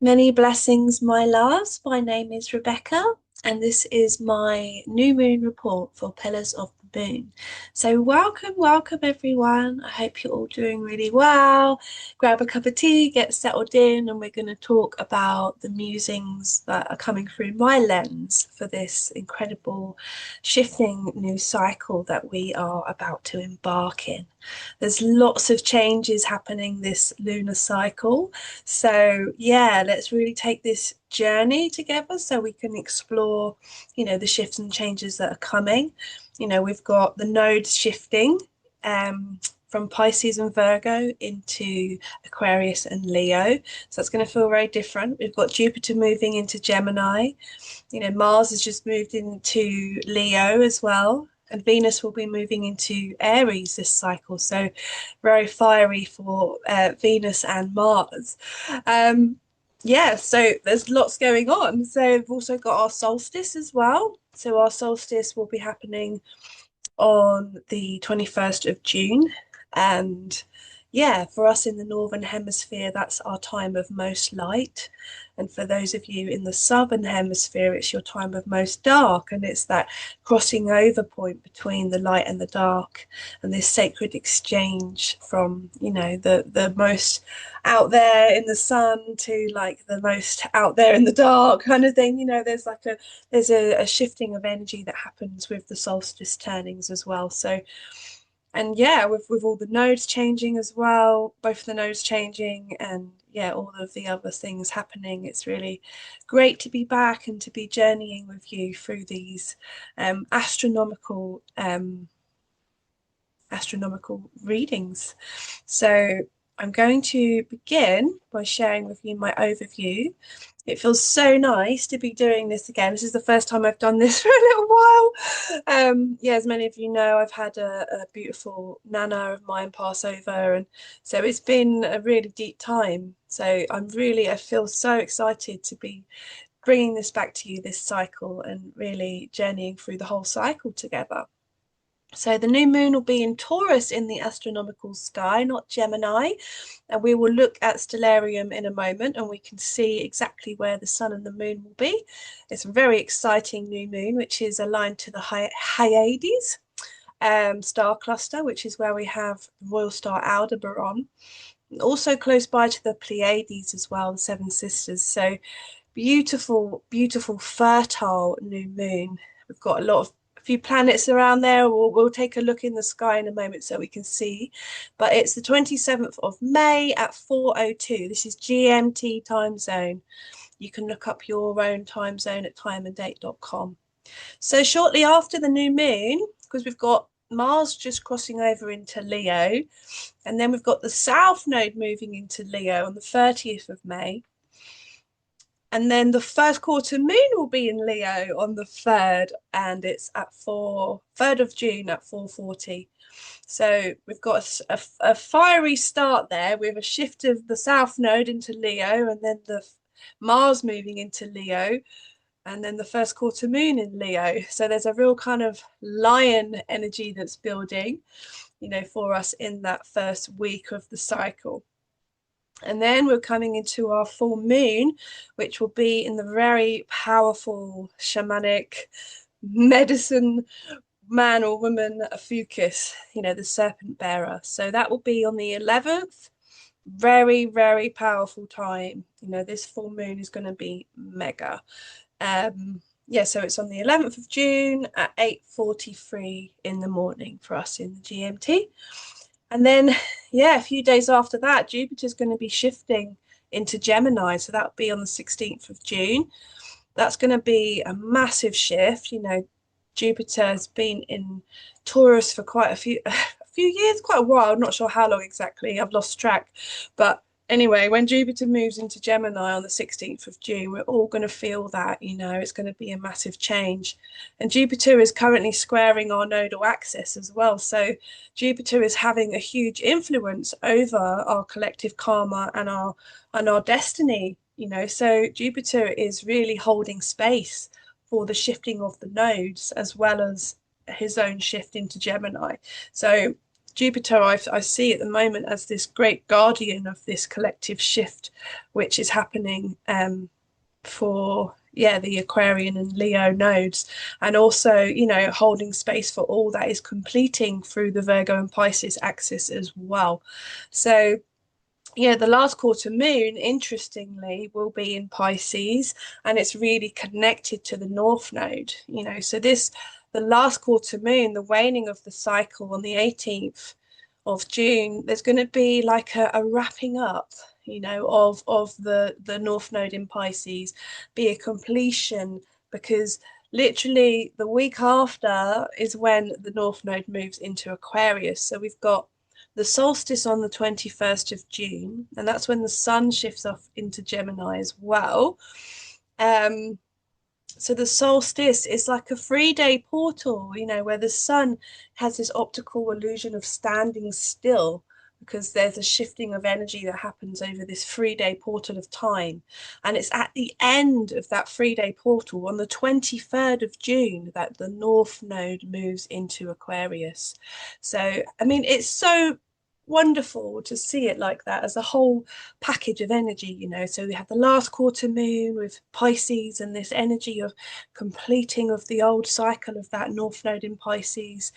Many blessings, my loves. My name is Rebecca, and this is my new moon report for Pillars of the Moon. So, welcome, everyone. I hope you're all doing really well. Grab a cup of tea, get settled in, and we're going to talk about the musings that are coming through my lens for this incredible shifting new cycle that we are about to embark in. There's lots of changes happening this lunar cycle. So, yeah, let's really take this journey together so we can explore, the shifts and changes that are coming. We've got the nodes shifting from Pisces and Virgo into Aquarius and Leo. So that's going to feel very different. We've got Jupiter moving into Gemini. Mars has just moved into Leo as well. And Venus will be moving into Aries this cycle. So very fiery for Venus and Mars. Yeah, so there's lots going on. So we've also got our solstice as well. So our solstice will be happening on the 21st of June. And yeah, for us in the Northern Hemisphere, that's our time of most light. And for those of you in the Southern Hemisphere, it's your time of most dark. And it's that crossing over point between the light and the dark, and this sacred exchange from, the most out there in the sun to like the most out there in the dark kind of thing. There's a shifting of energy that happens with the solstice turnings as well. So and yeah, with all the nodes changing as well, both the nodes changing and yeah, all of the other things happening, it's really great to be back and to be journeying with you through these astronomical readings. So I'm going to begin by sharing with you my overview. It feels so nice to be doing this again. This is the first time I've done this for a little while. Yeah, as many of you know, I've had a beautiful nana of mine pass over, and so it's been a really deep time. So I feel so excited to be bringing this back to you this cycle and really journeying through the whole cycle together. So the new moon will be in Taurus in the astronomical sky, not Gemini. And we will look at stellarium in a moment and we can see exactly where the sun and the moon will be. It's a very exciting new moon, which is aligned to the Hyades star cluster, which is where we have the royal star Aldebaran. Also close by to the Pleiades as well, the Seven Sisters. So beautiful, beautiful, fertile new moon. We've got a few planets around there. We'll take a look in the sky in a moment so we can see. But it's the 27th of May at 4:02. This is GMT time zone. You can look up your own time zone at timeanddate.com. So shortly after the new moon, because we've got Mars just crossing over into Leo, and then we've got the South Node moving into Leo on the 30th of May. And then the first quarter moon will be in Leo on the 3rd, and it's at 3rd of June at 4:40. So we've got a fiery start there with a shift of the South Node into Leo, and then the Mars moving into Leo, and then the first quarter moon in Leo. So there's a real kind of lion energy that's building, for us in that first week of the cycle. And then we're coming into our full moon, which will be in the very powerful shamanic medicine man or woman Ophiuchus, the serpent bearer. So that will be on the 11th. Very, very powerful time. This full moon is going to be mega. Yeah, so it's on the 11th of June at 8:43 in the morning for us in the GMT. And then, yeah, a few days after that, Jupiter's going to be shifting into Gemini. So that'll be on the 16th of June. That's going to be a massive shift. Jupiter has been in Taurus for quite a few years, quite a while. I'm not sure how long exactly. I've lost track. But anyway, when Jupiter moves into Gemini on the 16th of June, we're all going to feel that, it's going to be a massive change. And Jupiter is currently squaring our nodal axis as well. So Jupiter is having a huge influence over our collective karma and our destiny, So Jupiter is really holding space for the shifting of the nodes as well as his own shift into Gemini. So Jupiter I see at the moment as this great guardian of this collective shift, which is happening for the Aquarian and Leo nodes, and also, you know, holding space for all that is completing through the Virgo and Pisces axis as well. So yeah, the last quarter moon, interestingly, will be in Pisces, and it's really connected to the North Node, you know. So the last quarter moon, the waning of the cycle on the 18th of June, there's going to be like a wrapping up, you know, of the North Node in Pisces, be a completion, because literally the week after is when the North Node moves into Aquarius. So we've got the solstice on the 21st of June, and that's when the sun shifts off into Gemini as well. So the solstice is like a 3-day portal, you know, where the sun has this optical illusion of standing still, because there's a shifting of energy that happens over this 3-day portal of time. And it's at the end of that 3-day portal on the 23rd of June that the North Node moves into Aquarius. So, I mean, it's so wonderful to see it like that as a whole package of energy, you know. So we have the last quarter moon with Pisces and this energy of completing of the old cycle of that North Node in Pisces,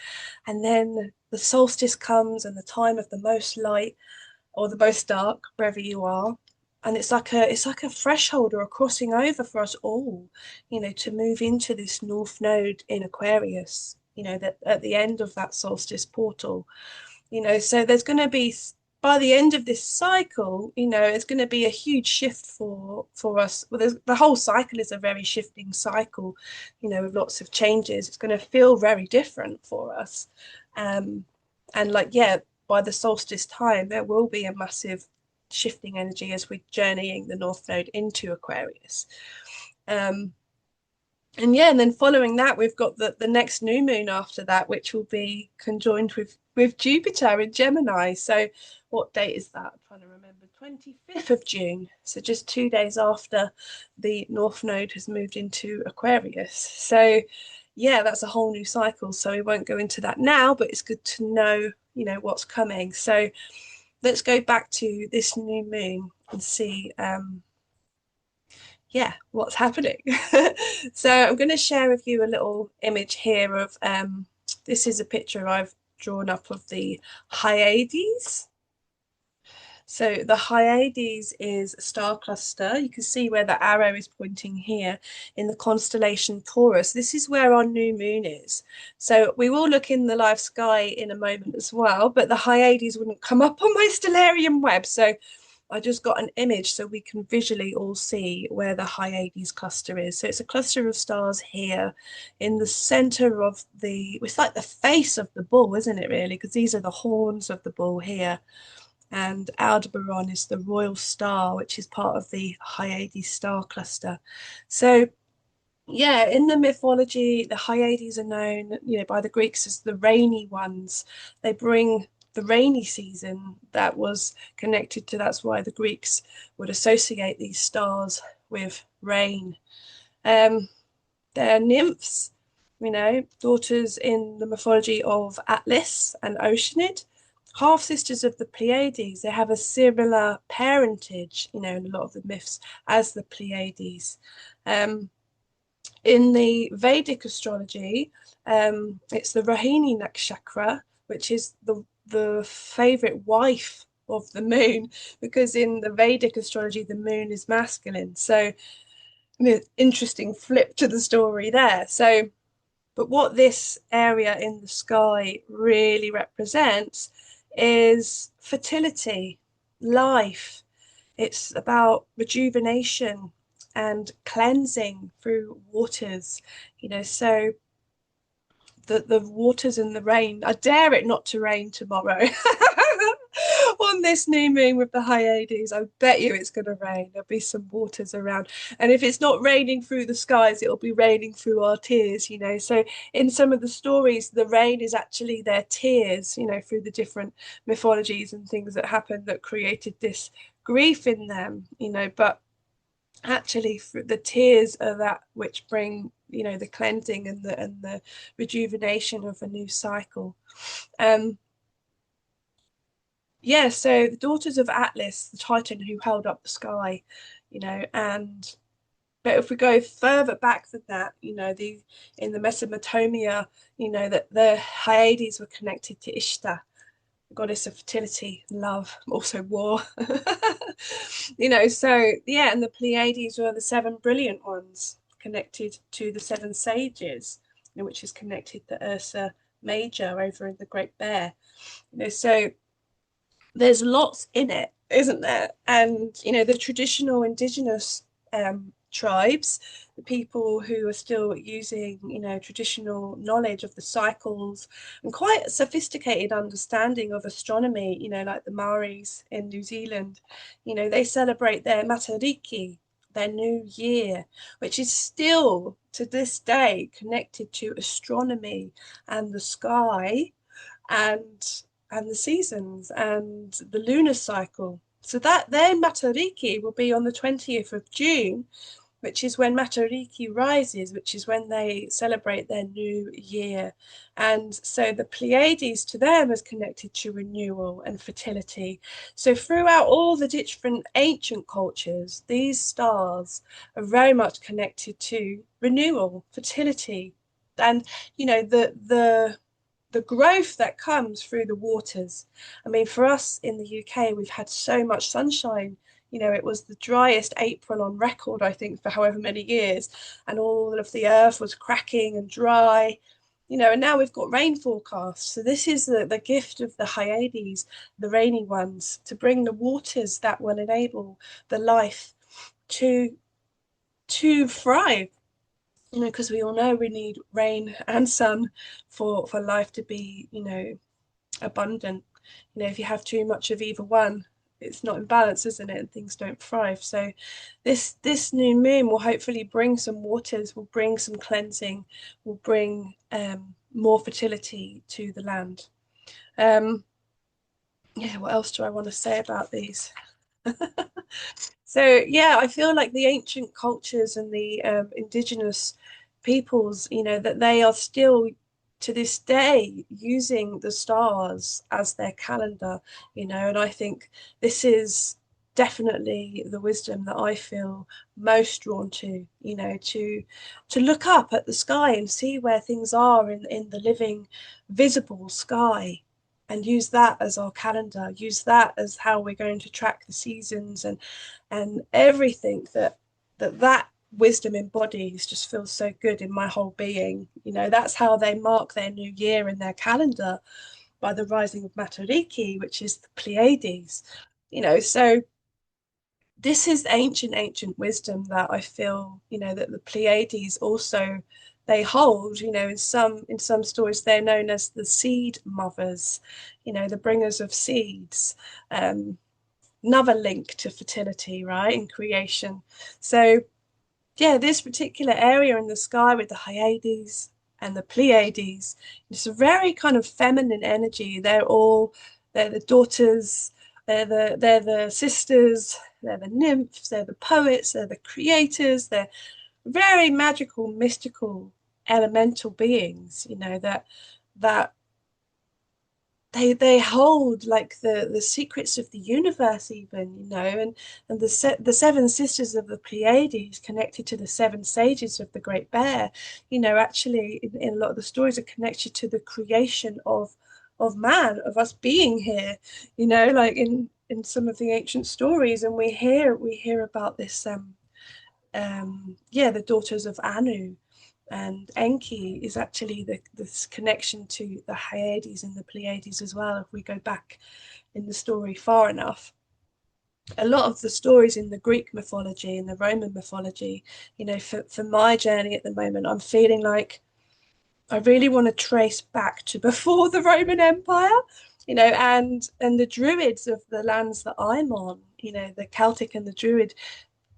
and then the solstice comes and the time of the most light or the most dark, wherever you are. And it's like a threshold or a crossing over for us all, you know, to move into this North Node in Aquarius, you know, that at the end of that solstice portal. You know, so there's going to be, by the end of this cycle, you know, it's going to be a huge shift for us. Well, the whole cycle is a very shifting cycle, you know, with lots of changes. It's going to feel very different for us. And like, yeah, by the solstice time, there will be a massive shifting energy as we're journeying the North Node into Aquarius. And yeah, and then following that, we've got the next new moon after that, which will be conjoined with Jupiter in Gemini. So what date is that? I'm trying to remember. 25th of June. So just 2 days after the North Node has moved into Aquarius. So yeah, that's a whole new cycle. So we won't go into that now, but it's good to know, you know, what's coming. So let's go back to this new moon and see yeah, what's happening. So I'm going to share with you a little image here of this is a picture I've drawn up of the Hyades. So the Hyades is a star cluster. You can see where the arrow is pointing here in the constellation Taurus. This is where our new moon is. So we will look in the live sky in a moment as well, but the Hyades wouldn't come up on my stellarium web. So I just got an image so we can visually all see where the Hyades cluster is. So it's a cluster of stars here in the center of it's like the face of the bull, isn't it, really? Because these are the horns of the bull here. And Aldebaran is the royal star, which is part of the Hyades star cluster. So yeah, in the mythology, the Hyades are known, you know, by the Greeks as the rainy ones. They bring the rainy season that was connected to, that's why the Greeks would associate these stars with rain. They're nymphs, you know, daughters in the mythology of Atlas and Oceanid, half sisters of the Pleiades. They have a similar parentage, you know, in a lot of the myths as the Pleiades. In the Vedic astrology, it's the Rohini Nakshatra, which is the favorite wife of the moon, because in the Vedic astrology, the moon is masculine. So, interesting flip to the story there. So, but what this area in the sky really represents is fertility, life. It's about rejuvenation and cleansing through waters, you know. So the waters and the rain, I dare it not to rain tomorrow. On this new moon with the Hyades, I bet you it's going to rain. There'll be some waters around. And if it's not raining through the skies, it'll be raining through our tears, you know. So in some of the stories, the rain is actually their tears, you know, through the different mythologies and things that happened that created this grief in them, you know. But actually the tears are that which bring, you know, the cleansing and the rejuvenation of a new cycle. Yeah, so the daughters of Atlas, the Titan who held up the sky, and but if we go further back than that, the in the Mesopotamia, that the Hyades were connected to Ishtar, the goddess of fertility, love, also war. So yeah, and the Pleiades were the seven brilliant ones connected to the seven sages, which is connected to Ursa Major over in the Great Bear. So there's lots in it, isn't there? And the traditional indigenous tribes, the people who are still using traditional knowledge of the cycles and quite a sophisticated understanding of astronomy, like the Maoris in New Zealand, they celebrate their Matariki, their new year, which is still to this day connected to astronomy and the sky and the seasons and the lunar cycle. So that their Matariki will be on the 20th of June, which is when Matariki rises, which is when they celebrate their new year. And so the Pleiades to them is connected to renewal and fertility. So throughout all the different ancient cultures, these stars are very much connected to renewal, fertility, and the growth that comes through the waters. I mean, for us in the UK, we've had so much sunshine. It was the driest April on record, I think, for however many years, and all of the earth was cracking and dry. And now we've got rain forecasts. So this is the gift of the Hyades, the rainy ones, to bring the waters that will enable the life to thrive. Because we all know we need rain and sun for life to be, abundant. If you have too much of either one, it's not in balance, isn't it? And things don't thrive. So this new moon will hopefully bring some waters, will bring some cleansing, will bring more fertility to the land. Yeah, what else do I want to say about these? So yeah, I feel like the ancient cultures and the indigenous peoples, that they are still to this day using the stars as their calendar, and I think this is definitely the wisdom that I feel most drawn to, to look up at the sky and see where things are in the living, visible sky. And use that as our calendar, use that as how we're going to track the seasons and everything that wisdom embodies just feels so good in my whole being. That's how they mark their new year in their calendar, by the rising of Matariki, which is the Pleiades. So this is ancient wisdom that I feel, that the Pleiades also they hold, in some stories they're known as the seed mothers, the bringers of seeds. Another link to fertility, right, in creation. So yeah, this particular area in the sky with the Hyades and the Pleiades, it's a very kind of feminine energy. They're the daughters, they're the sisters, they're the nymphs, they're the poets, they're the creators, they're very magical, mystical, elemental beings, that they hold like the secrets of the universe even, and the seven sisters of the Pleiades connected to the seven sages of the Great Bear, actually in a lot of the stories are connected to the creation of man, of us being here, like in some of the ancient stories, and we hear about this yeah, the daughters of Anu, and Enki is actually this connection to the Hyades and the Pleiades as well. If we go back in the story far enough, a lot of the stories in the Greek mythology and the Roman mythology, for my journey at the moment, I'm feeling like I really want to trace back to before the Roman Empire, and the Druids of the lands that I'm on, the Celtic and the Druid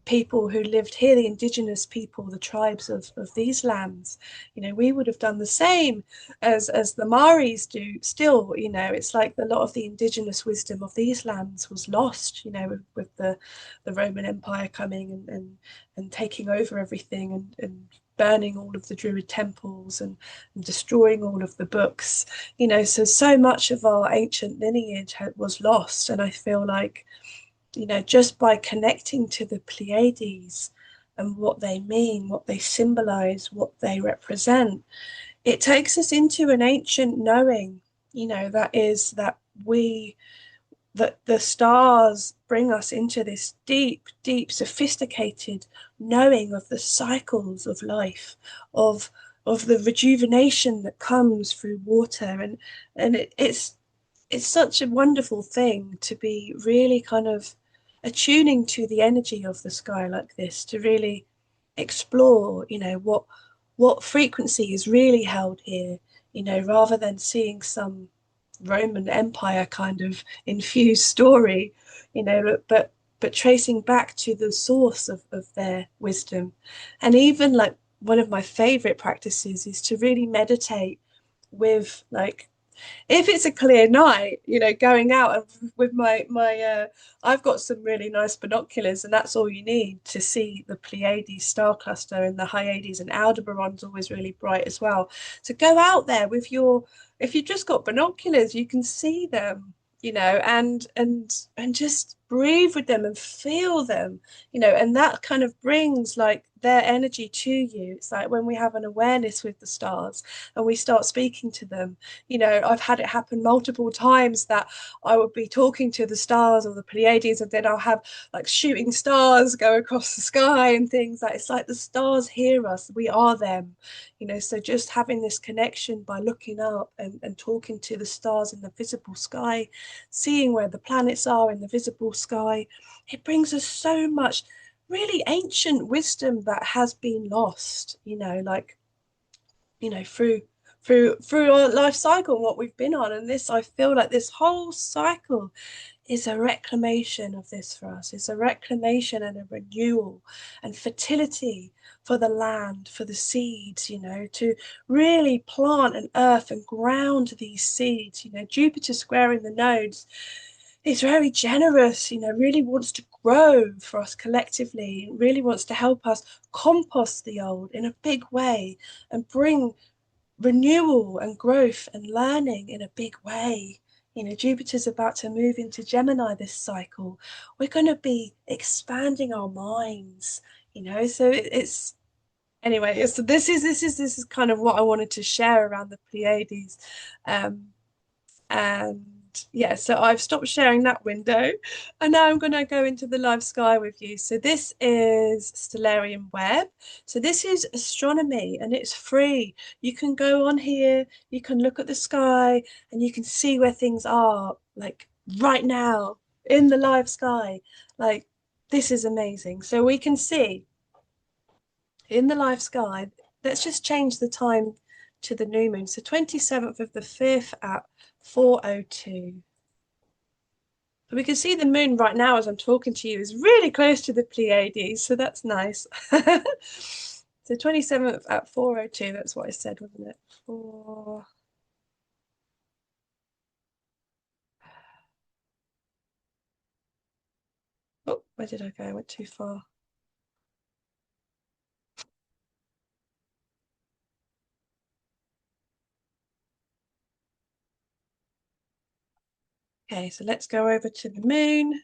people who lived here, the indigenous people, the tribes of these lands, you know, we would have done the same as the Maoris do still. You know, it's like a lot of the indigenous wisdom of these lands was lost, you know, with the Roman Empire coming and taking over everything and burning all of the Druid temples and destroying all of the books, you know, so much of our ancient lineage was lost. And I feel like, you know, just by connecting to the Pleiades and what they mean, what they symbolize, what they represent, it takes us into an ancient knowing, you know, that is that the stars bring us into this deep, sophisticated knowing of the cycles of life, of the rejuvenation that comes through water, and it's such a wonderful thing to be really kind of attuning to the energy of the sky like this, to really explore, you know, what frequency is really held here, you know, rather than seeing some Roman Empire kind of infused story, you know, but tracing back to the source of their wisdom. And even like one of my favorite practices is to really meditate with like, if it's a clear night, you know, going out and with my I've got some really nice binoculars, and that's all you need to see the Pleiades star cluster, and the Hyades and Aldebaran's always really bright as well. So go out there with your, if you've just got binoculars, you can see them, you know, and just breathe with them and feel them, you know, and that kind of brings like their energy to you. It's like when we have an awareness with the stars and we start speaking to them, you know, I've had it happen multiple times that I would be talking to the stars or the Pleiades, and then I'll have like shooting stars go across the sky and things like, it's like the stars hear us, we are them, you know. So just having this connection by looking up and talking to the stars in the visible sky, seeing where the planets are in the visible sky, it brings us so much really ancient wisdom that has been lost, you know, like, you know, through our life cycle and what we've been on. And this, I feel like this whole cycle is a reclamation of this for us. It's a reclamation and a renewal and fertility for the land, for the seeds, you know, to really plant and earth and ground these seeds. You know, Jupiter squaring the nodes is very generous, you know, really wants to grow for us collectively, really wants to help us compost the old in a big way and bring renewal and growth and learning in a big way. You know, Jupiter's about to move into Gemini this cycle. We're going to be expanding our minds, you know. So it's anyway. So this is kind of what I wanted to share around the Pleiades, um, and yeah. So I've stopped sharing that window, and now I'm going to go into the live sky with you. So this is Stellarium Web. So this is astronomy, and it's free. You can go on here, you can look at the sky, and you can see where things are, like right now in the live sky. Like, this is amazing. So we can see in the live sky, let's just change the time to the new moon. So 27th of the 5th at 4:02. We can see the moon right now as I'm talking to you is really close to the Pleiades, so that's nice. So 27th at 4:02, that's what I said, wasn't it? Four. Oh, where did I go? I went too far. Okay, so let's go over to the moon.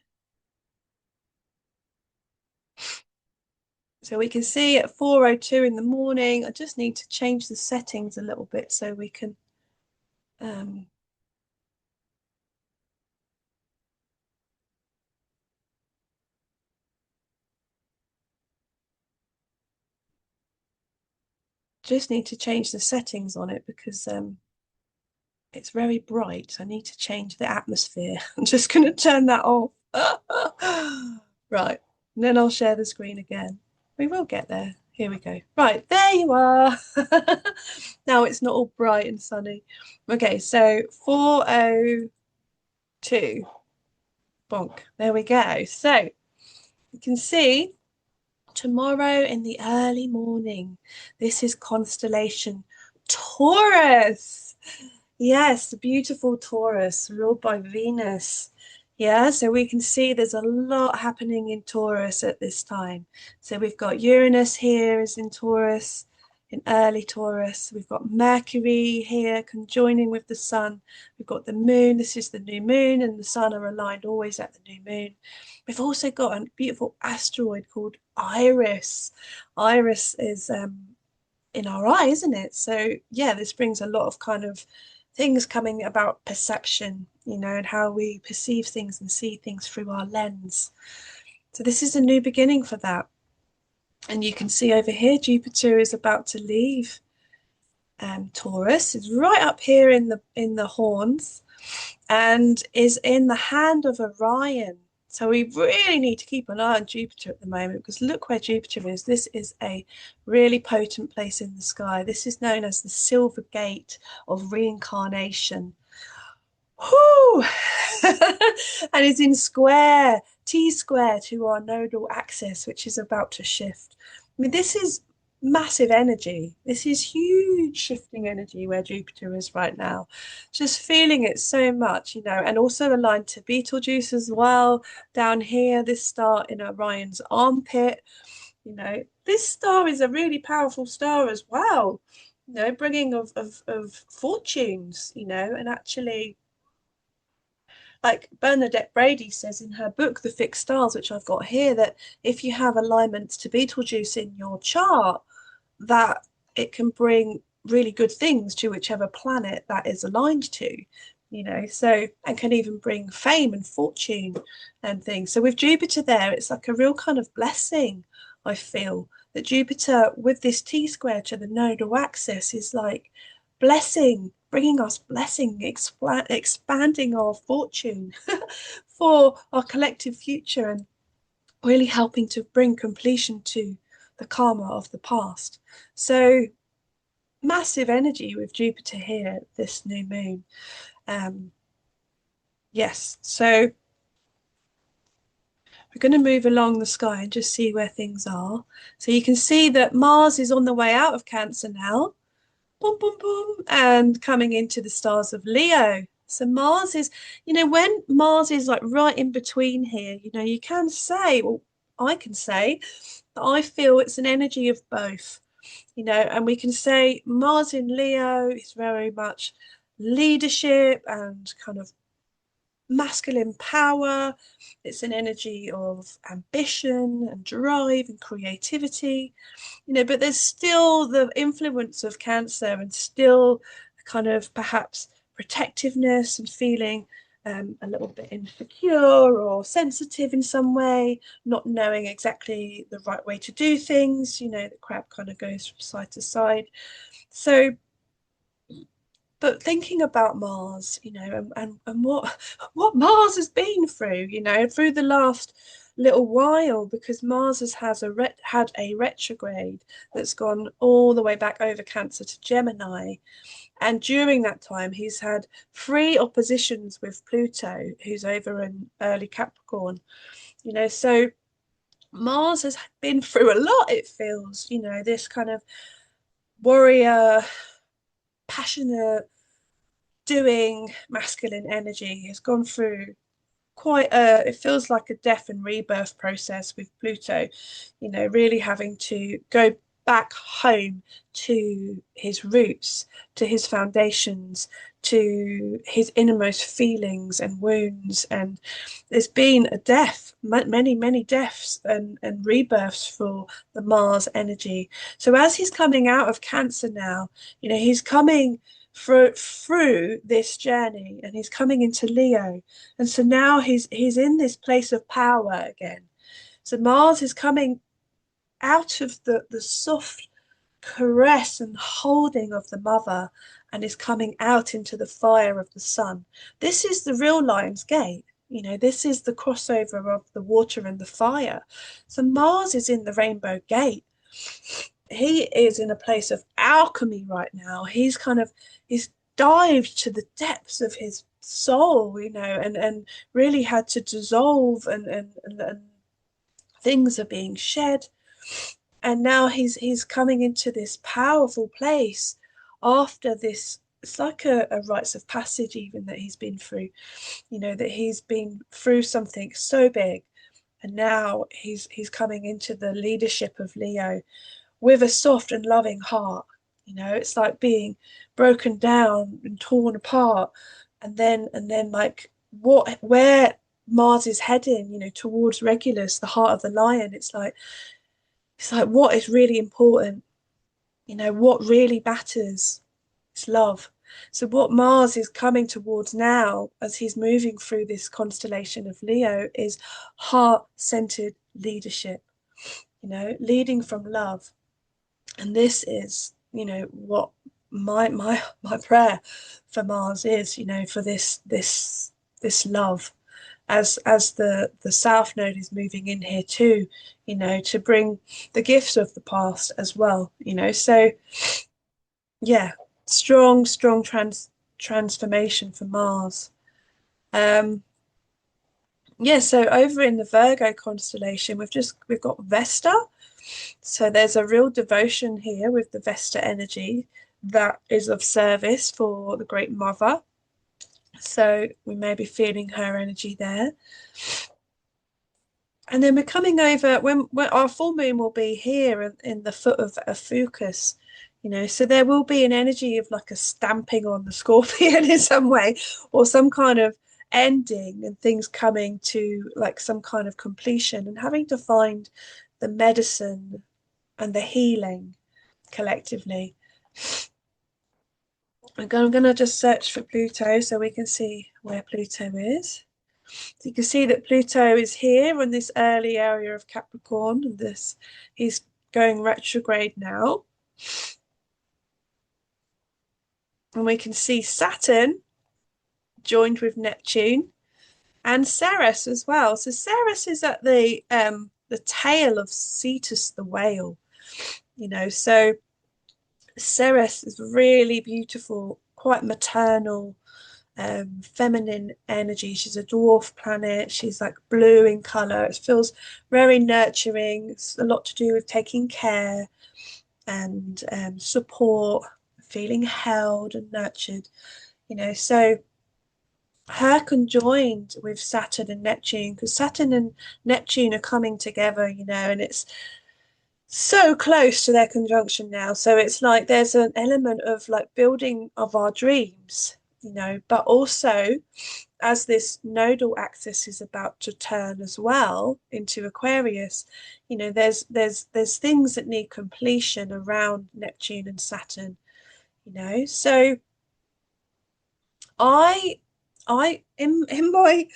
So we can see at 4:02 in the morning. I just need to change the settings a little bit so we can um, just need to change the settings on it because it's very bright. I need to change the atmosphere. I'm just going to turn that off. Right. And then I'll share the screen again. We will get there. Here we go. Right. There you are. Now it's not all bright and sunny. Okay. So 4:02. Bonk. There we go. So you can see tomorrow in the early morning. This is constellation Taurus. Yes, the beautiful Taurus, ruled by Venus. Yeah, so we can see there's a lot happening in Taurus at this time. So we've got Uranus here is in Taurus, in early Taurus. We've got Mercury here conjoining with the Sun. We've got the Moon. This is the new moon, and the Sun are aligned always at the new moon. We've also got a beautiful asteroid called Iris. Iris is in our eye, isn't it? So yeah, this brings a lot of kind of things coming about perception, you know, and how we perceive things and see things through our lens. So this is a new beginning for that. And you can see over here, Jupiter is about to leave Taurus. Is right up here in the horns, and is in the hand of Orion. So we really need to keep an eye on Jupiter at the moment, because look where Jupiter is. This is a really potent place in the sky. This is known as the Silver Gate of reincarnation. Whoo! And it's in square, T-square to our nodal axis, which is about to shift. I mean, this is massive energy. This is huge shifting energy where Jupiter is right now. Just feeling it so much, you know, and also aligned to Betelgeuse as well. Down here, this star in Orion's armpit, you know, this star is a really powerful star as well, you know, bringing of fortunes, you know, and actually, like Bernadette Brady says in her book, The Fixed Stars, which I've got here, that if you have alignments to Betelgeuse in your chart, that it can bring really good things to whichever planet that is aligned to, you know, so, and can even bring fame and fortune and things. So with Jupiter there, it's like a real kind of blessing. I feel that Jupiter with this T-square to the nodal axis is like blessing, bringing us blessing, expanding our fortune for our collective future, and really helping to bring completion to the karma of the past. So massive energy with Jupiter here, this new moon. Yes, so we're going to move along the sky and just see where things are. So you can see that Mars is on the way out of Cancer now. Boom, boom, boom, and coming into the stars of Leo. So Mars is, you know, when Mars is like right in between here, you know, you can say, well, I can say that I feel it's an energy of both, you know, and we can say Mars in Leo is very much leadership and kind of masculine power. It's an energy of ambition and drive and creativity, you know, but there's still the influence of Cancer, and still kind of perhaps protectiveness and feeling a little bit insecure or sensitive in some way, not knowing exactly the right way to do things, you know, the crab kind of goes from side to side. So but thinking about Mars, you know, and what Mars has been through, you know, through the last little while, because Mars had a retrograde that's gone all the way back over Cancer to Gemini. And during that time, he's had 3 oppositions with Pluto, who's over in early Capricorn, you know, so Mars has been through a lot, it feels, you know, this kind of warrior, passionate, doing masculine energy has gone through quite a, it feels like a death and rebirth process with Pluto, you know, really having to go back home to his roots, to his foundations, to his innermost feelings and wounds. And there's been a death, many deaths and rebirths for the Mars energy. So as he's coming out of Cancer now, you know, he's coming through this journey, and he's coming into Leo, and so now he's in this place of power again. So Mars is coming out of the soft caress and holding of the mother, and is coming out into the fire of the sun. This is the real Lion's Gate, you know, this is the crossover of the water and the fire. So Mars is in the Rainbow Gate. He is in a place of alchemy right now. He's dived to the depths of his soul, you know, and really had to dissolve, and things are being shed. And now he's coming into this powerful place after this. It's like a rites of passage even that he's been through, you know, that he's been through something so big, and now he's coming into the leadership of Leo with a soft and loving heart. You know, it's like being broken down and torn apart, and then like what where Mars is heading, you know, towards Regulus, the heart of the lion. It's like what is really important, you know, what really matters is love. So what Mars is coming towards now as he's moving through this constellation of Leo is heart-centered leadership, you know, leading from love. And this is, you know, what my prayer for Mars is, you know, for this love as the South Node is moving in here too, you know, to bring the gifts of the past as well, you know. So yeah, strong transformation for Mars. Um, yeah, so over in the Virgo constellation, we've got Vesta. So there's a real devotion here with the Vesta energy that is of service for the Great Mother. So we may be feeling her energy there. And then we're coming over when our full moon will be here in the foot of Ophiuchus, you know, so there will be an energy of like a stamping on the scorpion in some way, or some kind of ending and things coming to like some kind of completion and having to find the medicine and the healing collectively. I'm going to just search for Pluto so we can see where Pluto is. So you can see that Pluto is here in this early area of Capricorn, and he's going retrograde now. And we can see Saturn joined with Neptune and Ceres as well. So Ceres is at the tail of Cetus the whale, you know. So Ceres is really beautiful, quite maternal, feminine energy. She's a dwarf planet. She's like blue in color. It feels very nurturing. It's a lot to do with taking care and support, feeling held and nurtured, you know. So her conjoined with Saturn and Neptune, because Saturn and Neptune are coming together, you know, and it's so close to their conjunction now. So it's like there's an element of like building of our dreams, you know, but also as this nodal axis is about to turn as well into Aquarius, you know, there's things that need completion around Neptune and Saturn, you know. So I in my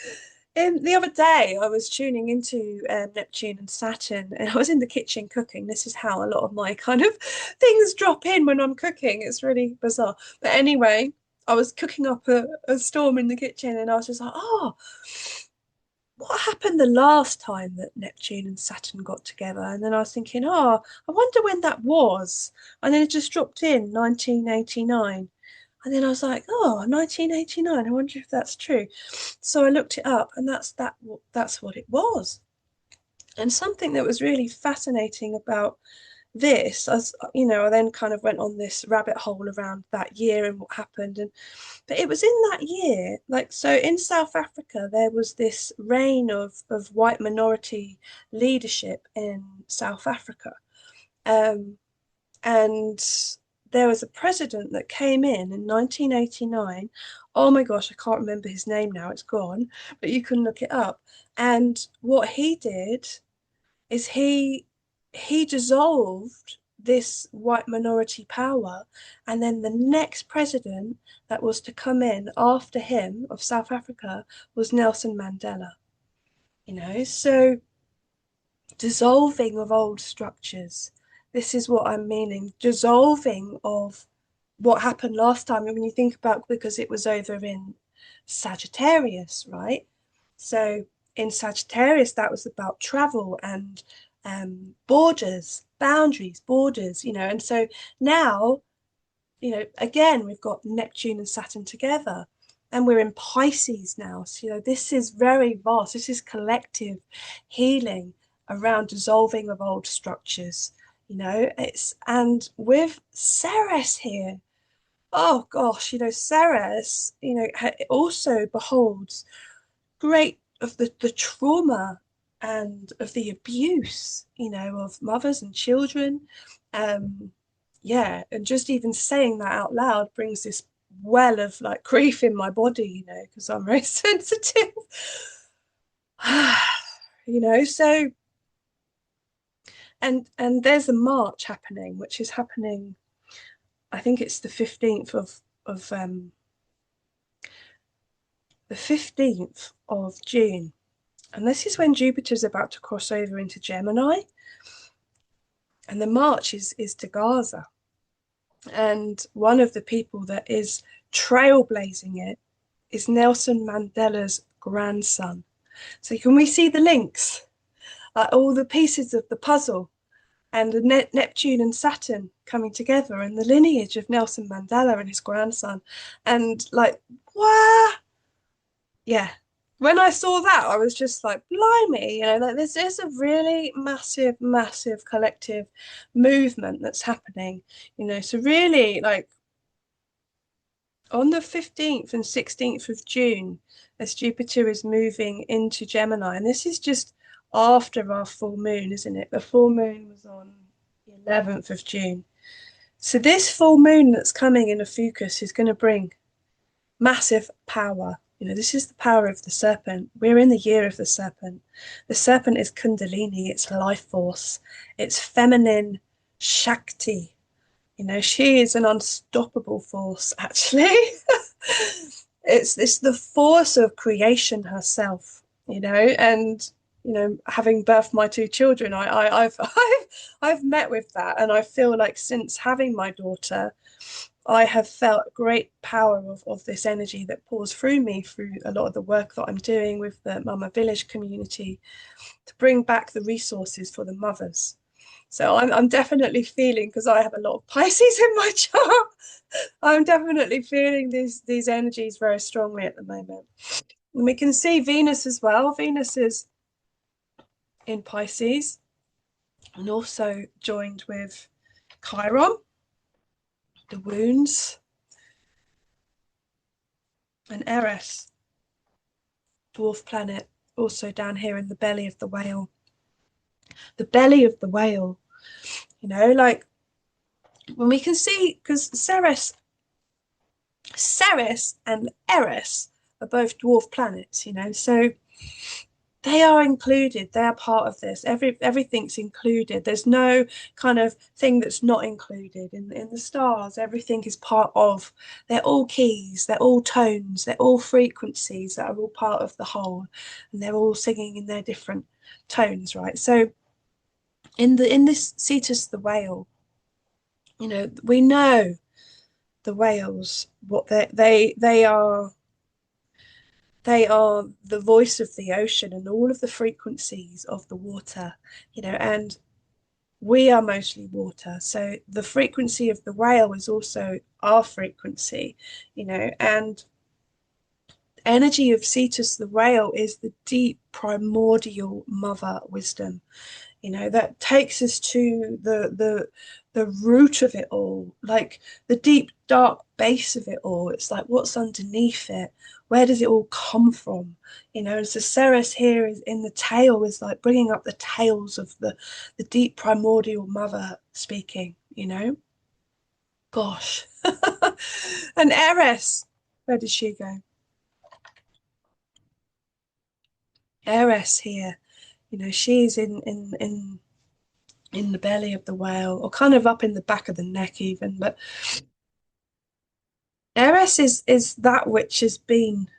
the other day, I was tuning into Neptune and Saturn, and I was in the kitchen cooking. This is how a lot of my kind of things drop in when I'm cooking. It's really bizarre. But anyway, I was cooking up a storm in the kitchen, and I was just like, oh, what happened the last time that Neptune and Saturn got together? And then I was thinking, oh, I wonder when that was. And then it just dropped in 1989. And then I was like, oh, 1989. I wonder if that's true. So I looked it up, and that's what it was. And something that was really fascinating about this, as you know, I then kind of went on this rabbit hole around that year and what happened. And but it was in that year, like so in South Africa, there was this reign of white minority leadership in South Africa. Um, and there was a president that came in 1989. Oh my gosh, I can't remember his name now, it's gone, but you can look it up. And what he did is he dissolved this white minority power, and then the next president that was to come in after him of South Africa was Nelson Mandela, you know. So dissolving of old structures. This is what I'm meaning. Dissolving of what happened last time. And when you think about, because it was over in Sagittarius, right? So in Sagittarius, that was about travel and borders, boundaries, borders, you know. And so now, you know, again, we've got Neptune and Saturn together, and we're in Pisces now. So, you know, this is very vast. This is collective healing, around dissolving of old structures. And with Ceres here, oh gosh, Ceres, also beholds great of the trauma and of the abuse, of mothers and children. Yeah, and just even saying that out loud brings this well of like grief in my body, because I'm very sensitive. So and there's a march happening, which is happening, I think it's the 15th of June. And this is when Jupiter's about to cross over into Gemini. And the march is to Gaza. And one of the people that is trailblazing it is Nelson Mandela's grandson. So can we see the links? All the pieces of the puzzle and the Neptune and Saturn coming together and the lineage of Nelson Mandela and his grandson. And like, wow. Yeah. When I saw that, I was just like, blimey, like this is a really massive, massive collective movement that's happening, so really like on the 15th and 16th of June, as Jupiter is moving into Gemini, and this is just after our full moon, isn't it? The full moon was on the 11th of June. So this full moon that's coming in Ophiuchus is going to bring massive power. This is the power of the serpent. We're in the year of the serpent. The serpent is Kundalini, it's life force, it's feminine Shakti. She is an unstoppable force, actually. It's the force of creation herself, and having birthed my two children, I've met with that, and I feel like since having my daughter, I have felt great power of this energy that pours through me through a lot of the work that I'm doing with the Mama Village community to bring back the resources for the mothers. So I'm definitely feeling, because I have a lot of Pisces in my chart, I'm definitely feeling these energies very strongly at the moment. And we can see Venus as well. Venus is in Pisces and also joined with Chiron, the wounds, and Eris, dwarf planet, also down here in the belly of the whale. The belly of the whale, like when we can see, because Ceres and Eris are both dwarf planets, so they are included. They are part of this. Everything's included. There's no kind of thing that's not included in the stars. Everything is part of. They're all keys. They're all tones. They're all frequencies that are all part of the whole, and they're all singing in their different tones, right? So in this Cetus the whale, we know the whales, what they are. They are the voice of the ocean and all of the frequencies of the water, and we are mostly water. So the frequency of the whale is also our frequency, and energy of Cetus the whale is the deep primordial mother wisdom, that takes us to the root of it all, like the deep dark base of it all. It's like, what's underneath it? Where does it all come from? So Ceres here is in the tail, is like bringing up the tails of the deep primordial mother speaking, gosh. And Eris, where did she go? Eris here, she's in the belly of the whale, or kind of up in the back of the neck even. But Eris is that which has been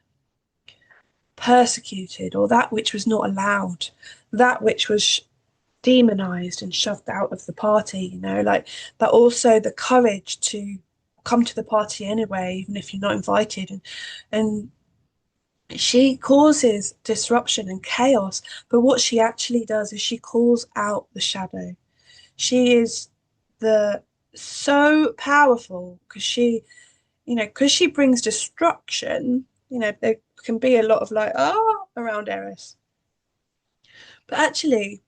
persecuted, or that which was not allowed, that which was demonized and shoved out of the party, but also the courage to come to the party anyway, even if you're not invited. And she causes disruption and chaos, but what she actually does is she calls out the shadow. She is so powerful because she brings destruction. There can be a lot of like, around Eris. But actually,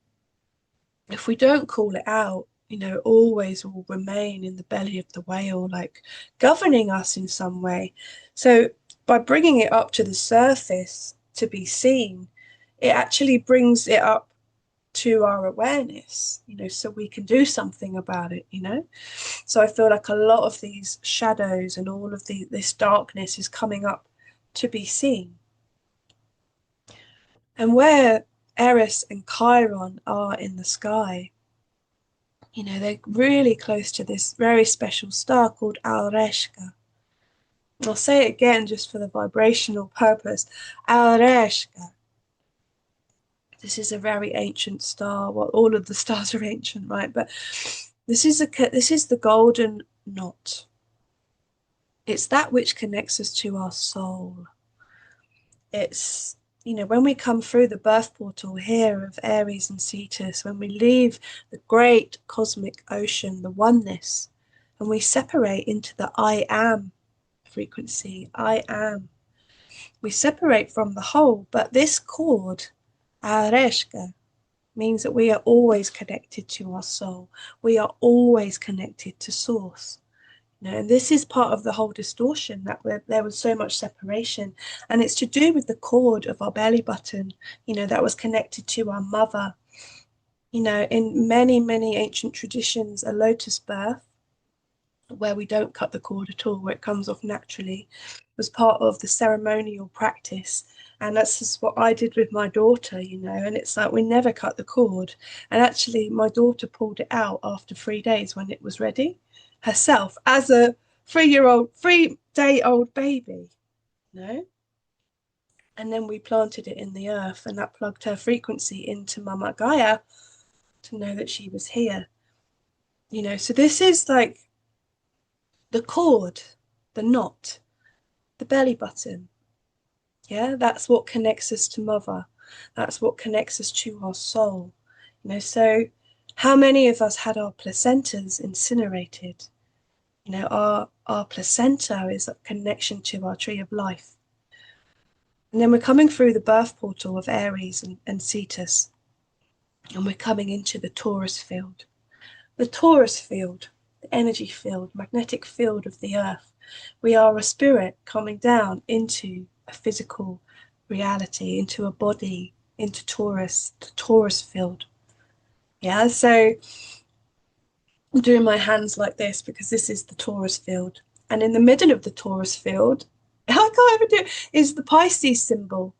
if we don't call it out, you know, it always will remain in the belly of the whale, like governing us in some way. So by bringing it up to the surface to be seen, it actually brings it up to our awareness, you know, so we can do something about it, you know. So I feel like a lot of these shadows and all of this darkness is coming up to be seen. And where Eris and Chiron are in the sky, you know, they're really close to this very special star called Alreshka. I'll say it again just for the vibrational purpose. Alreshka. This is a very ancient star. Well, all of the stars are ancient, right? But this is the golden knot. It's that which connects us to our soul. It's, you know, when we come through the birth portal here of Aries and Cetus, when we leave the great cosmic ocean, the oneness, and we separate into the I am frequency, I am. We separate from the whole, but this cord, Areshka, means that we are always connected to our soul. We are always connected to source. You know, and this is part of the whole distortion that there was so much separation, and it's to do with the cord of our belly button, you know, that was connected to our mother. You know, in many ancient traditions, a lotus birth, where we don't cut the cord at all, where it comes off naturally, was part of the ceremonial practice. And that's just what I did with my daughter, you know, and it's like we never cut the cord. And actually, my daughter pulled it out after 3 days when it was ready herself as a 3-day-old baby, you know. And then we planted it in the earth, and that plugged her frequency into Mama Gaia to know that she was here, you know. So this is like the cord, the knot, the belly button. Yeah, that's what connects us to mother. That's what connects us to our soul. You know, so how many of us had our placentas incinerated? You know, our placenta is a connection to our tree of life. And then we're coming through the birth portal of Aries and Cetus, and we're coming into the Taurus field. The Taurus field, the energy field, magnetic field of the earth. We are a spirit coming down into a physical reality, into a body, into Taurus, the Taurus field. Yeah, so I'm doing my hands like this because this is the Taurus field. And in the middle of the Taurus field, I can't even do it, is the Pisces symbol.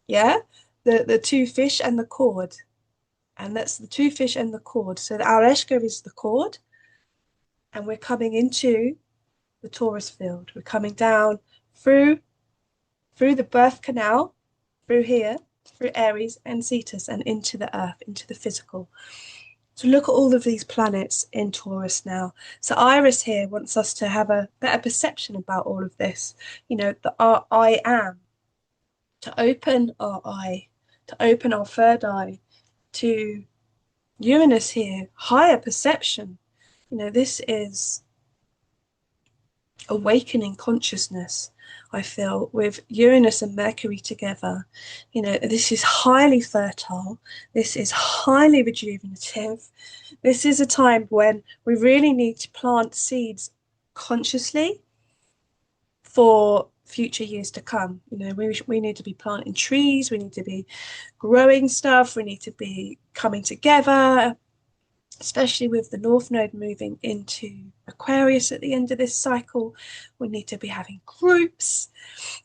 Yeah, the two fish and the cord. And that's the two fish and the cord. So the Areshka is the cord, and we're coming into the Taurus field. We're coming down through the birth canal, through here, through Aries and Cetus, and into the earth, into the physical. So look at all of these planets in Taurus now. So Iris here wants us to have a better perception about all of this. You know, our I am, to open our eye, to open our third eye, to Uranus here, higher perception. You know, this is awakening consciousness, I feel, with Uranus and Mercury together. You know, this is highly fertile. This is highly rejuvenative. This is a time when we really need to plant seeds consciously for future years to come. You know, we need to be planting trees. We need to be growing stuff. We need to be coming together, especially with the North Node moving into Aquarius at the end of this cycle. We need to be having groups,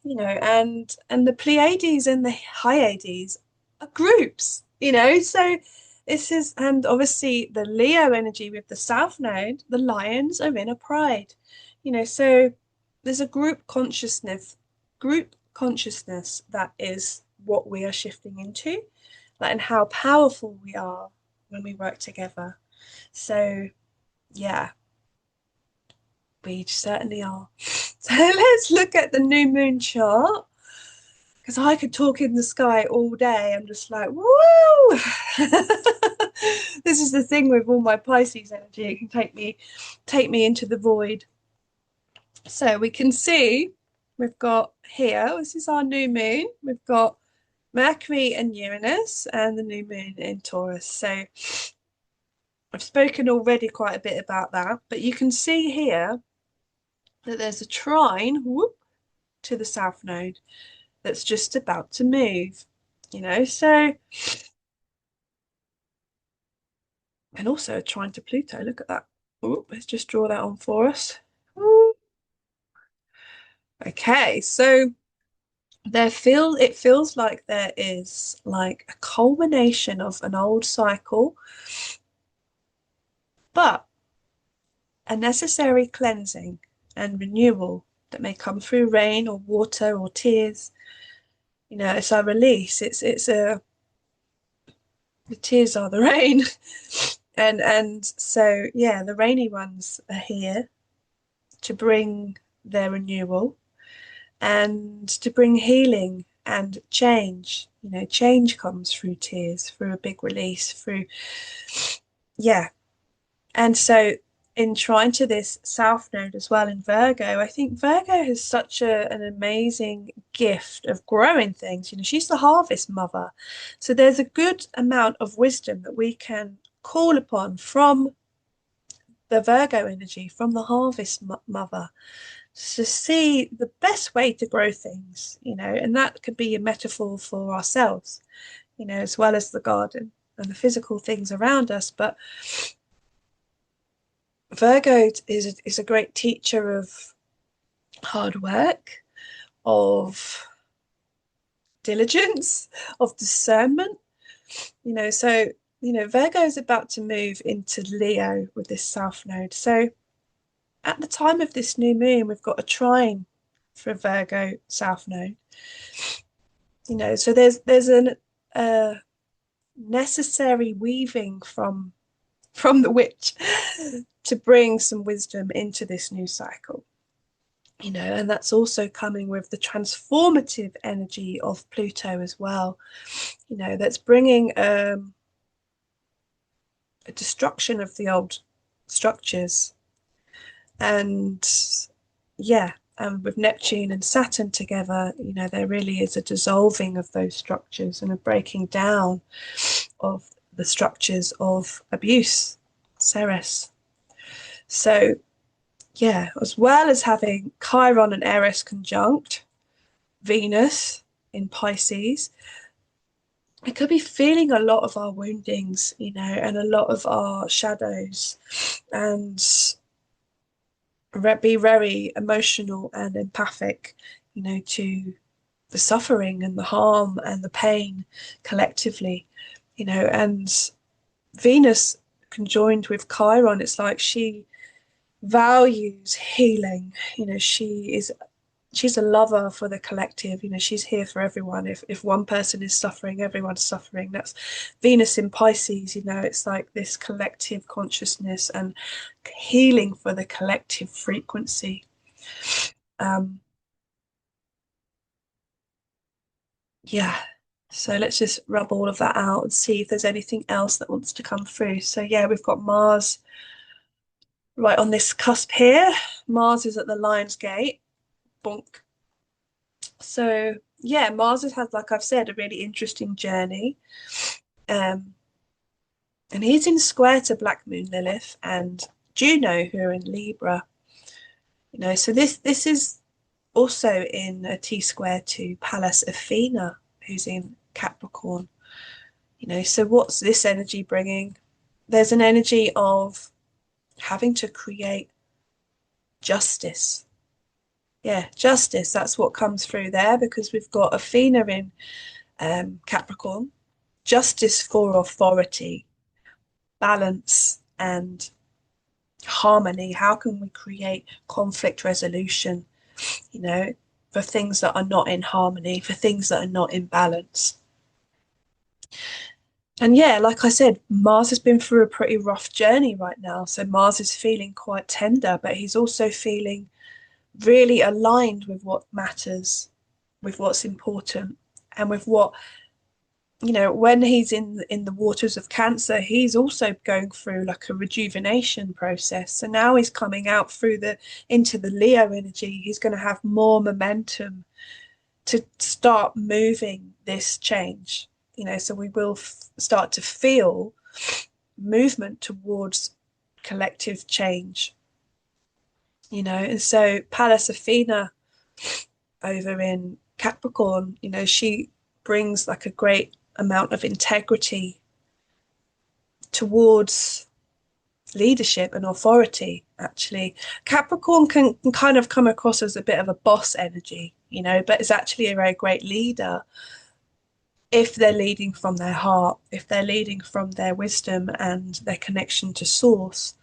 you know, and the Pleiades and the Hyades are groups, you know. So this is, and obviously the Leo energy with the South Node, the lions are in a pride, you know. So there's a group consciousness that is what we are shifting into, like, and how powerful we are when we work together. So, yeah, we certainly are. So let's look at the new moon chart, because I could talk in the sky all day. I'm just like, woo! This is the thing with all my Pisces energy. It can take me into the void. So we can see we've got here, this is our new moon. We've got Mercury and Uranus and the new moon in Taurus. So I've spoken already quite a bit about that, but you can see here that there's a trine, whoop, to the south node that's just about to move, so, and also a trine to Pluto. Look at that. Whoop, let's just draw that on for us. Whoop. Okay, so it feels like there is like a culmination of an old cycle, but a necessary cleansing and renewal that may come through rain or water or tears. It's our release. It's a the tears are the rain. And so yeah, the rainy ones are here to bring their renewal and to bring healing and change. Change comes through tears, through a big release, through, yeah. And so in trying to this south node as well in Virgo, I think Virgo has such an amazing gift of growing things. She's the harvest mother. So there's a good amount of wisdom that we can call upon from the Virgo energy, from the harvest mother, to see the best way to grow things, and that could be a metaphor for ourselves, as well as the garden and the physical things around us. But Virgo is a great teacher of hard work, of diligence, of discernment, so Virgo is about to move into Leo with this south node. So at the time of this new moon, we've got a trine for Virgo south node. So there's an necessary weaving from the witch to bring some wisdom into this new cycle. And that's also coming with the transformative energy of Pluto as well. That's bringing a destruction of the old structures. And yeah, and with Neptune and Saturn together, there really is a dissolving of those structures and a breaking down of the structures of abuse, Ceres. So yeah, as well as having Chiron and Aries conjunct Venus in Pisces, we could be feeling a lot of our woundings, and a lot of our shadows, and be very emotional and empathic, to the suffering and the harm and the pain collectively, and Venus conjoined with Chiron, it's like she values healing. She's a lover for the collective. She's here for everyone. If one person is suffering, everyone's suffering. That's Venus in Pisces. It's like this collective consciousness and healing for the collective frequency. Yeah, so let's just rub all of that out and see if there's anything else that wants to come through. So yeah, we've got Mars right on this cusp here. Mars is at the Lion's Gate. Bonk. So yeah, Mars has had, like I've said, a really interesting journey. Um, and he's in square to Black Moon Lilith and Juno, who are in Libra. So this is also in a T square to Pallas Athena, who's in Capricorn. So what's this energy bringing? There's an energy of having to create justice. Yeah, justice. That's what comes through there, because we've got Athena in Capricorn. Justice for authority, balance, and harmony. How can we create conflict resolution, for things that are not in harmony, for things that are not in balance? And yeah, like I said, Mars has been through a pretty rough journey right now. So Mars is feeling quite tender, but he's also feeling really aligned with what matters, with what's important, and with what, when he's in the waters of Cancer, he's also going through like a rejuvenation process. So now he's coming out through into the Leo energy. He's going to have more momentum to start moving this change. So we will start to feel movement towards collective change, you know. And so Pallas Athena over in Capricorn, you know, she brings like a great amount of integrity towards leadership and authority. Actually, Capricorn can kind of come across as a bit of a boss energy, you know, but it's actually a very great leader if they're leading from their heart, if they're leading from their wisdom and their connection to source,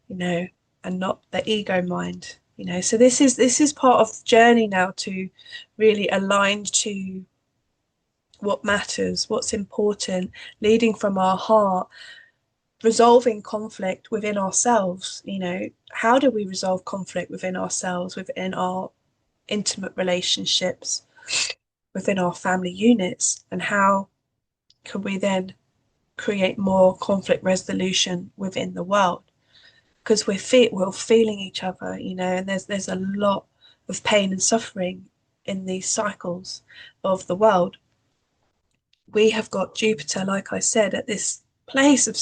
you know, and not the ego mind, you know. So this is part of the journey now to really align to what matters, what's important, leading from our heart, resolving conflict within ourselves. You know, how do we resolve conflict within ourselves, within our intimate relationships, within our family units, and how can we then create more conflict resolution within the world? Because we're feeling each other, you know, and there's a lot of pain and suffering in these cycles of the world. We have got Jupiter, like I said, at this place of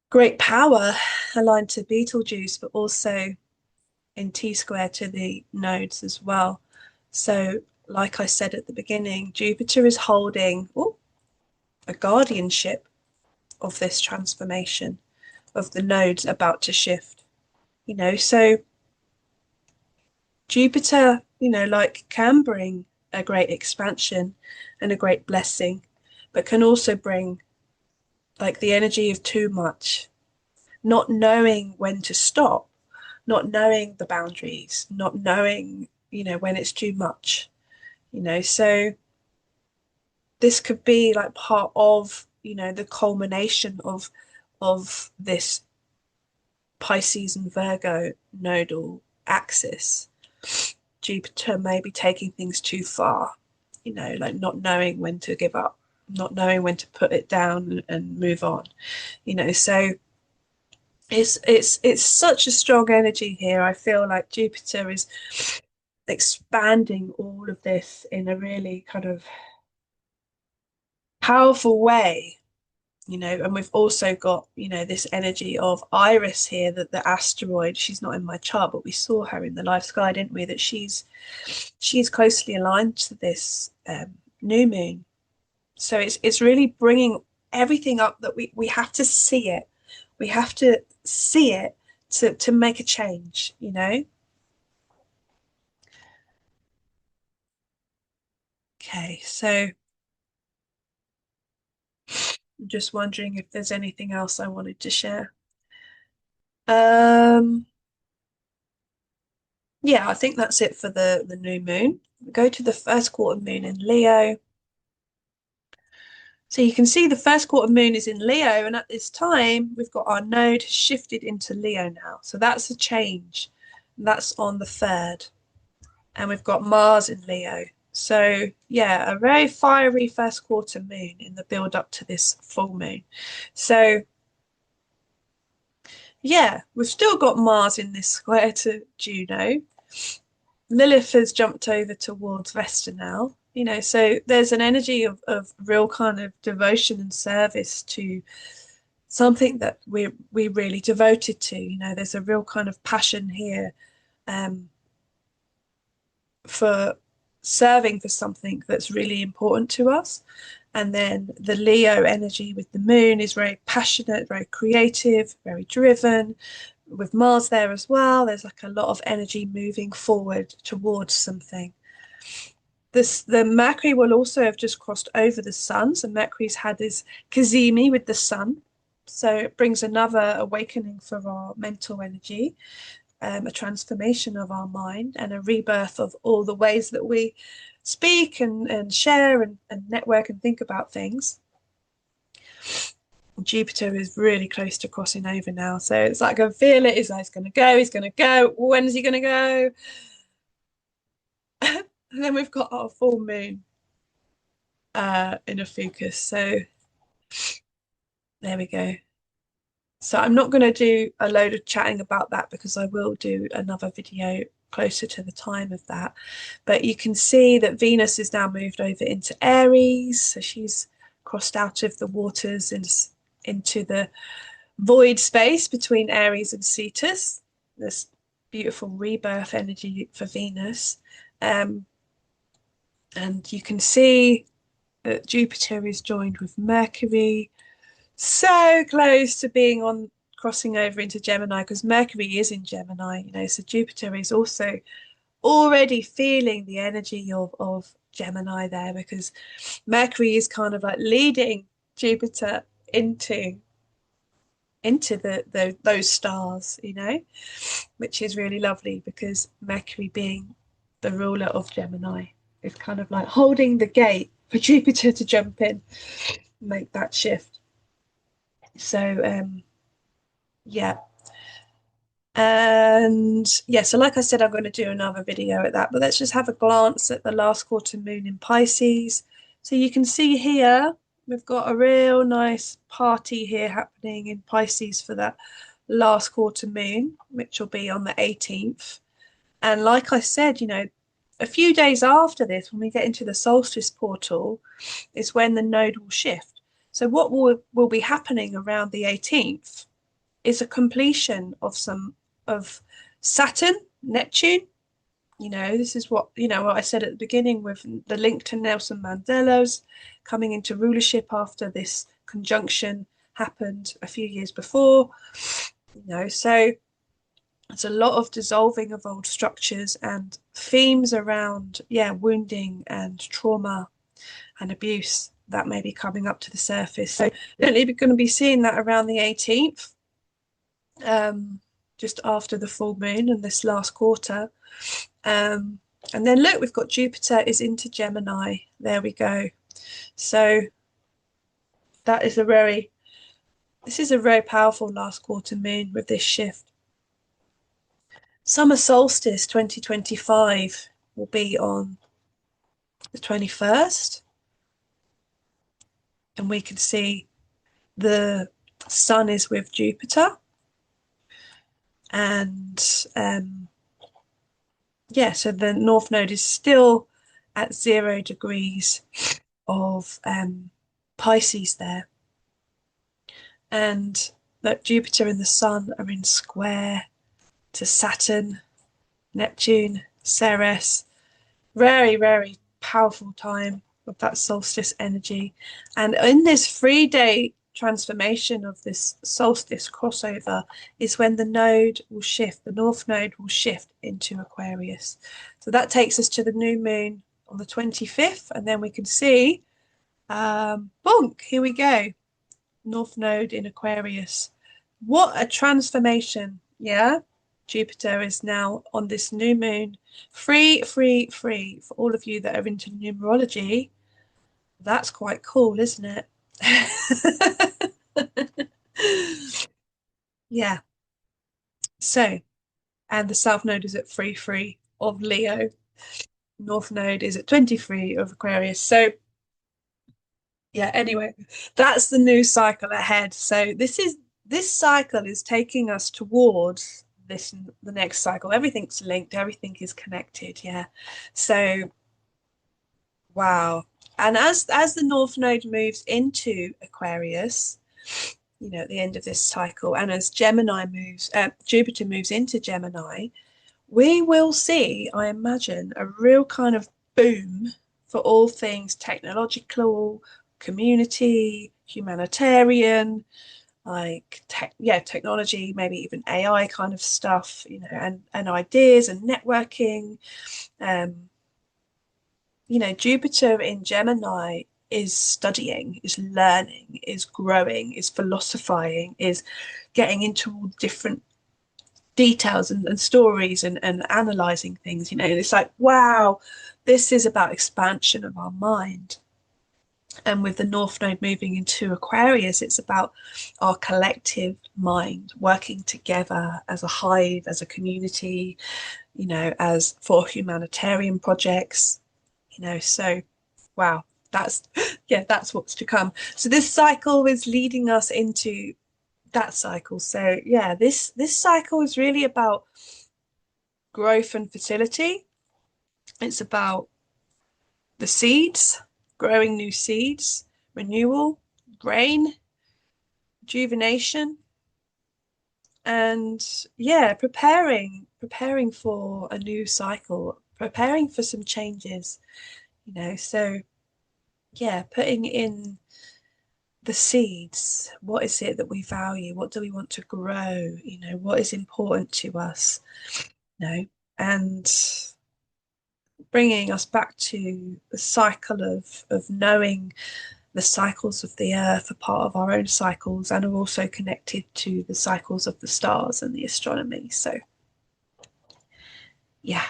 great power aligned to Betelgeuse, but also in T square to the nodes as well. So, like I said at the beginning, Jupiter is holding a guardianship of this transformation of the nodes about to shift. You know, so Jupiter, you know, like can bring a great expansion and a great blessing, but can also bring like the energy of too much, not knowing when to stop, not knowing the boundaries, not knowing, you know, when it's too much, you know. So this could be like part of, you know, the culmination of this Pisces and Virgo nodal axis. Jupiter may be taking things too far, you know, like not knowing when to give up, not knowing when to put it down and move on, you know. So it's such a strong energy here. I feel like Jupiter is expanding all of this in a really kind of powerful way, you know. And we've also got, you know, this energy of Iris here, that the asteroid, she's not in my chart, but we saw her in the life sky, didn't we, that she's closely aligned to this new moon. So it's really bringing everything up that we have to see it. We have to see it to make a change, you know. Okay, so I'm just wondering if there's anything else I wanted to share. Um, yeah, I think that's it for the new moon. We go to the first quarter moon in Leo. So you can see the first quarter moon is in Leo, and at this time we've got our node shifted into Leo now. So that's a change. That's on the 3rd. And we've got Mars in Leo. So yeah, a very fiery first quarter moon in the build up to this full moon. So yeah, we've still got Mars in this square to Juno. Lilith has jumped over towards Vesta now, you know, so there's an energy of real kind of devotion and service to something that we really devoted to, you know. There's a real kind of passion here um, for serving for something that's really important to us. And then the Leo energy with the moon is very passionate, very creative, very driven. With Mars there as well, there's like a lot of energy moving forward towards something. The Mercury will also have just crossed over the sun. So Mercury's had this cazimi with the sun. So it brings another awakening for our mental energy, a transformation of our mind, and a rebirth of all the ways that we speak and share and network and think about things. Jupiter is really close to crossing over now. So it's like I feel it. Is like he's going to go. He's going to go. When's he going to go? And then we've got our full moon in Ophiuchus. So there we go. So I'm not going to do a load of chatting about that because I will do another video closer to the time of that. But you can see that Venus is now moved over into Aries. So she's crossed out of the waters into the void space between Aries and Cetus, this beautiful rebirth energy for Venus. And you can see that Jupiter is joined with Mercury, so close to being on crossing over into Gemini, because Mercury is in Gemini, you know, so Jupiter is also already feeling the energy of Gemini there, because Mercury is kind of like leading Jupiter into those stars, you know, which is really lovely, because Mercury, being the ruler of Gemini, is kind of like holding the gate for Jupiter to jump in, make that shift. So yeah. And yeah, so like I said, I'm going to do another video at that, but let's just have a glance at the last quarter moon in Pisces. So you can see here we've got a real nice party here happening in Pisces for that last quarter moon, which will be on the 18th. And like I said, you know, a few days after this, when we get into the solstice portal, is when the node will shift. So what will be happening around the 18th is a completion of Saturn, Neptune. You know, this is what, you know, what I said at the beginning with the link to Nelson Mandela's coming into rulership after this conjunction happened a few years before. You know, so it's a lot of dissolving of old structures and themes around, yeah, wounding and trauma and abuse that may be coming up to the surface. So definitely going to be seeing that around the 18th, just after the full moon and this last quarter. And then look, we've got Jupiter is into Gemini. There we go. So that is this is a very powerful last quarter moon with this shift. Summer solstice 2025 will be on the 21st. And we can see the sun is with Jupiter. And yeah, so the North Node is still at 0 degrees of Pisces there. And that Jupiter and the Sun are in square to Saturn, Neptune, Ceres. Very, very powerful time of that solstice energy. And in this 3-day transformation of this solstice crossover is when the node will shift, the North Node will shift into Aquarius. So that takes us to the new moon on the 25th, and then we can see, bonk, here we go, North Node in Aquarius. What a transformation, yeah? Jupiter is now on this new moon, free for all of you that are into numerology. That's quite cool, isn't it? Yeah. So, and the South Node is at 3 of Leo. North Node is at 23 of Aquarius. So, yeah, anyway, that's the new cycle ahead. So this cycle is taking us towards the next cycle. Everything's linked, everything is connected, yeah. So wow. And as the North Node moves into Aquarius, you know, at the end of this cycle, and as Jupiter moves into Gemini, we will see, I imagine, a real kind of boom for all things technological, community, humanitarian, like technology, maybe even AI kind of stuff, you know, and ideas and networking. You know, Jupiter in Gemini is studying, is learning, is growing, is philosophizing, is getting into all different details and stories and analyzing things. You know, it's like, wow, this is about expansion of our mind. And with the North Node moving into Aquarius, it's about our collective mind working together as a hive, as a community, you know, as for humanitarian projects, you know. So wow, that's that's what's to come. So this cycle is leading us into that cycle. So yeah, this cycle is really about growth and fertility. It's about the seeds, growing new seeds, renewal, grain, rejuvenation, and yeah, preparing for a new cycle, preparing for some changes, you know. So yeah, putting in the seeds. What is it that we value? What do we want to grow? You know, what is important to us? You know, and bringing us back to the cycle of knowing the cycles of the earth are part of our own cycles and are also connected to the cycles of the stars and the astronomy. So yeah,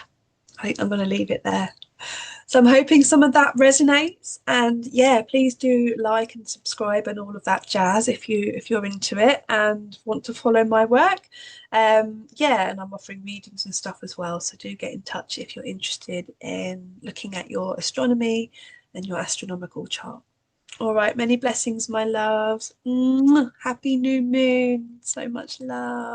I think I'm going to leave it there. So I'm hoping some of that resonates, and yeah, please do like and subscribe and all of that jazz if you're into it and want to follow my work. Yeah, and I'm offering readings and stuff as well, so do get in touch if you're interested in looking at your astronomy and your astronomical chart. All right, many blessings, my loves. Happy new moon. So much love.